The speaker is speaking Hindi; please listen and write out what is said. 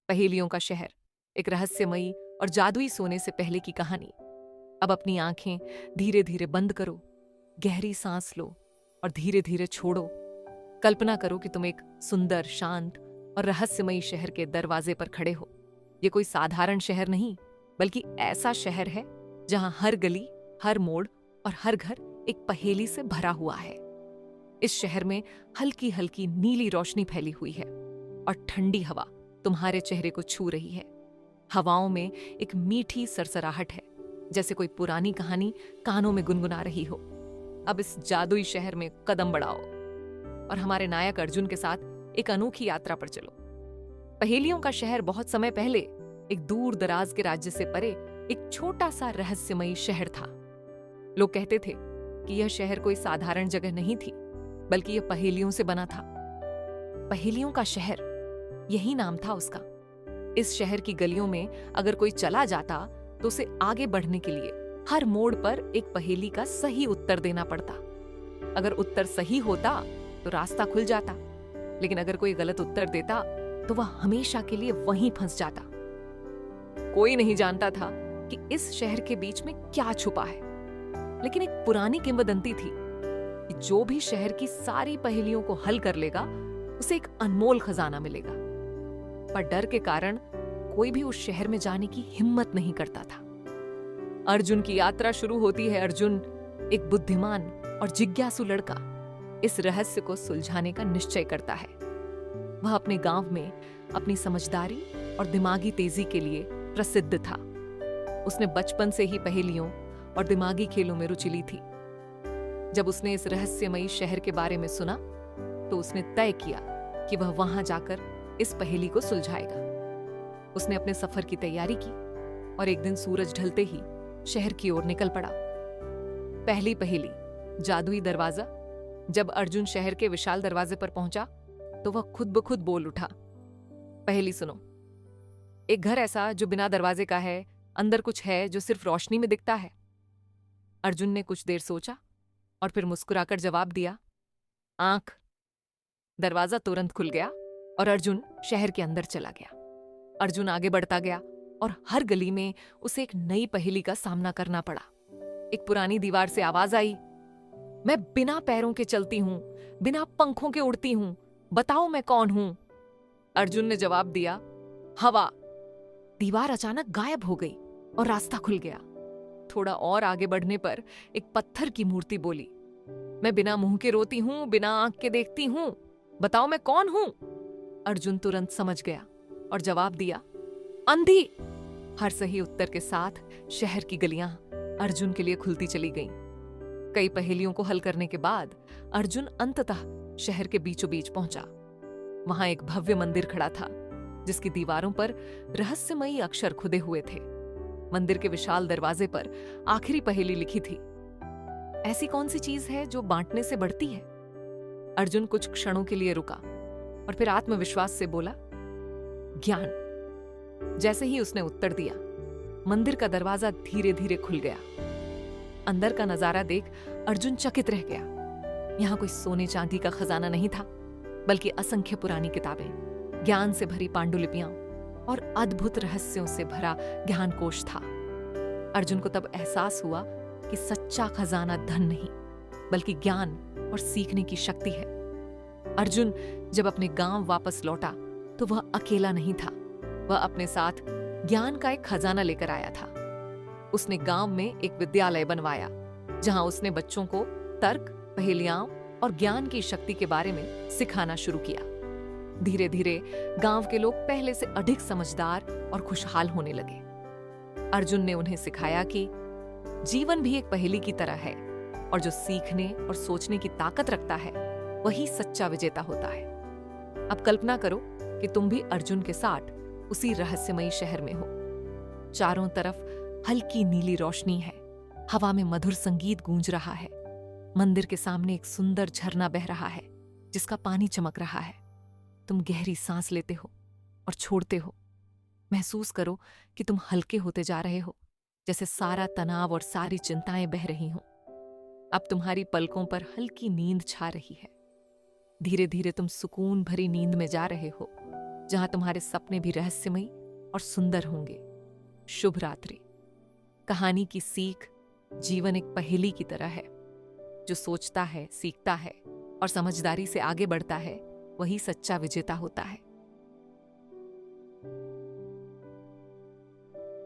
पहेलियों का शहर, एक रहस्यमयी और जादुई सोने से पहले की कहानी। अब अपनी आंखें धीरे धीरे बंद करो, गहरी सांस लो और धीरे धीरे छोड़ो। कल्पना करो कि तुम एक सुंदर, शांत और रहस्यमयी शहर के दरवाजे पर खड़े हो। ये कोई साधारण शहर नहीं, बल्कि ऐसा शहर है जहां हर गली, हर मोड़ और हर घर एक पहेली से भरा हुआ है। इस शहर में हल्की हल्की नीली रोशनी फैली हुई है और ठंडी हवा तुम्हारे चेहरे को छू रही है। हवाओं में एक मीठी सरसराहट है, जैसे कोई पुरानी कहानी कानों में गुनगुना रही हो। अब इस जादुई शहर में कदम बढ़ाओ और हमारे नायक अर्जुन के साथ एक अनोखी यात्रा पर चलो। पहेलियों का शहर बहुत समय पहले एक दूर दराज के राज्य से परे एक छोटा सा रहस्यमयी शहर था। लोग कहते थे कि यह शहर कोई साधारण जगह नहीं थी, बल्कि यह पहेलियों से बना था। पहेलियों का शहर, यही नाम था उसका। इस शहर की गलियों में अगर कोई चला जाता तो उसे आगे बढ़ने के लिए हर मोड़ पर एक पहेली का सही उत्तर देना पड़ता। अगर उत्तर सही होता तो रास्ता खुल जाता, लेकिन अगर कोई गलत उत्तर देता तो वह हमेशा के लिए वहीं फंस जाता। कोई नहीं जानता था कि इस शहर के बीच में क्या छुपा है, लेकिन एक पुरानी किंवदंती थी कि जो भी शहर की सारी पहेलियों को हल कर लेगा उसे एक अनमोल खजाना मिलेगा। पर डर के कारण कोई भी उस शहर में जाने की हिम्मत नहीं करता था। अर्जुन की यात्रा शुरू होती है। अर्जुन, एक बुद्धिमान और जिज्ञासु लड़का, इस रहस्य को सुलझाने का निश्चय करता है। वह अपने गांव में अपनी समझदारी और दिमागी तेजी के लिए प्रसिद्ध था। उसने बचपन से ही पहेलियों और दिमागी खेलों में रुचि ली थी। जब उसने इस रहस्यमयी शहर के बारे में सुना तो उसने तय किया कि वह वहां जाकर इस पहेली को सुलझाएगा। उसने अपने सफर की तैयारी की और एक दिन सूरज ढलते ही शहर की ओर निकल पड़ा। पहली पहेली, जादुई दरवाजा। जब अर्जुन शहर के विशाल दरवाजे पर पहुंचा तो वह खुद ब खुद बोल उठा। पहेली सुनो। एक घर ऐसा जो बिना दरवाजे का है, अंदर कुछ है जो सिर्फ रोशनी में दिखता है। अर्जुन ने कुछ देर सोचा और फिर मुस्कुराकर जवाब दिया, आंख। दरवाजा तुरंत खुल गया और अर्जुन शहर के अंदर चला गया। अर्जुन आगे बढ़ता गया और हर गली में उसे एक नई पहेली का सामना करना पड़ा। एक पुरानी दीवार से आवाज आई, मैं बिना पैरों के चलती हूं, बिना पंखों के उड़ती हूं, बताओ मैं कौन हूं? अर्जुन ने जवाब दिया, हवा। दीवार अचानक गायब हो गई और रास्ता खुल गया। थोड़ा और आगे बढ़ने पर एक पत्थर की मूर्ति बोली, मैं बिना मुंह के रोती हूं, बिना आंख के देखती हूं, बताओ मैं कौन हूं? अर्जुन तुरंत समझ गया और जवाब दिया, अंधी। हर सही उत्तर के साथ शहर की गलियां अर्जुन के लिए खुलती चली गईं। कई पहेलियों को हल करने के बाद अर्जुन अंततः शहर के बीचों बीच पहुंचा। वहां एक भव्य मंदिर खड़ा था, जिसकी दीवारों पर रहस्यमयी अक्षर खुदे हुए थे। मंदिर के विशाल दरवाजे पर आखिरी पहेली लिखी थी, ऐसी कौन सी चीज है जो बांटने से बढ़ती है? अर्जुन कुछ क्षणों के लिए रुका और फिर आत्मविश्वास से बोला, ज्ञान। जैसे ही उसने उत्तर दिया, मंदिर का दरवाजा धीरे धीरे खुल गया। अंदर का नजारा देख अर्जुन चकित रह गया। यहां कोई सोने चांदी का खजाना नहीं था, बल्कि असंख्य पुरानी किताबें, ज्ञान से भरी पांडुलिपियां और अद्भुत रहस्यों से भरा ज्ञान कोश था। अर्जुन को तब एहसास हुआ कि सच्चा खजाना धन नहीं, बल्कि ज्ञान और सीखने की शक्ति है। अर्जुन जब अपने गांव वापस लौटा तो वह अकेला नहीं था। वह अपने साथ ज्ञान का एक खजाना लेकर आया था। उसने गांव में एक विद्यालय बनवाया, जहां उसने बच्चों को तर्क, पहेलियां और ज्ञान की शक्ति के बारे में सिखाना शुरू किया। धीरे धीरे गांव के लोग पहले से अधिक समझदार और खुशहाल होने लगे। अर्जुन ने उन्हें सिखाया कि जीवन भी एक पहेली की तरह है और जो सीखने और सोचने की ताकत रखता है वही सच्चा विजेता होता है। अब कल्पना करो कि तुम भी अर्जुन के साथ उसी रहस्यमयी शहर में हो। चारों तरफ हल्की नीली रोशनी है, हवा में मधुर संगीत गूंज रहा है। मंदिर के सामने एक सुंदर झरना बह रहा है, जिसका पानी चमक रहा है। तुम गहरी सांस लेते हो और छोड़ते हो। महसूस करो कि तुम हल्के होते जा रहे हो, जैसे सारा तनाव और सारी चिंताएं बह रही हों। अब तुम्हारी पलकों पर हल्की नींद छा रही है। धीरे धीरे तुम सुकून भरी नींद में जा रहे हो। जहां तुम्हारे सपने भी रहस्यमयी और सुंदर होंगे। शुभ रात्रि। कहानी की सीख जीवन एक पहेली की तरह है। जो सोचता है, सीखता है और समझदारी से आगे बढ़ता है, वही सच्चा विजेता होता है।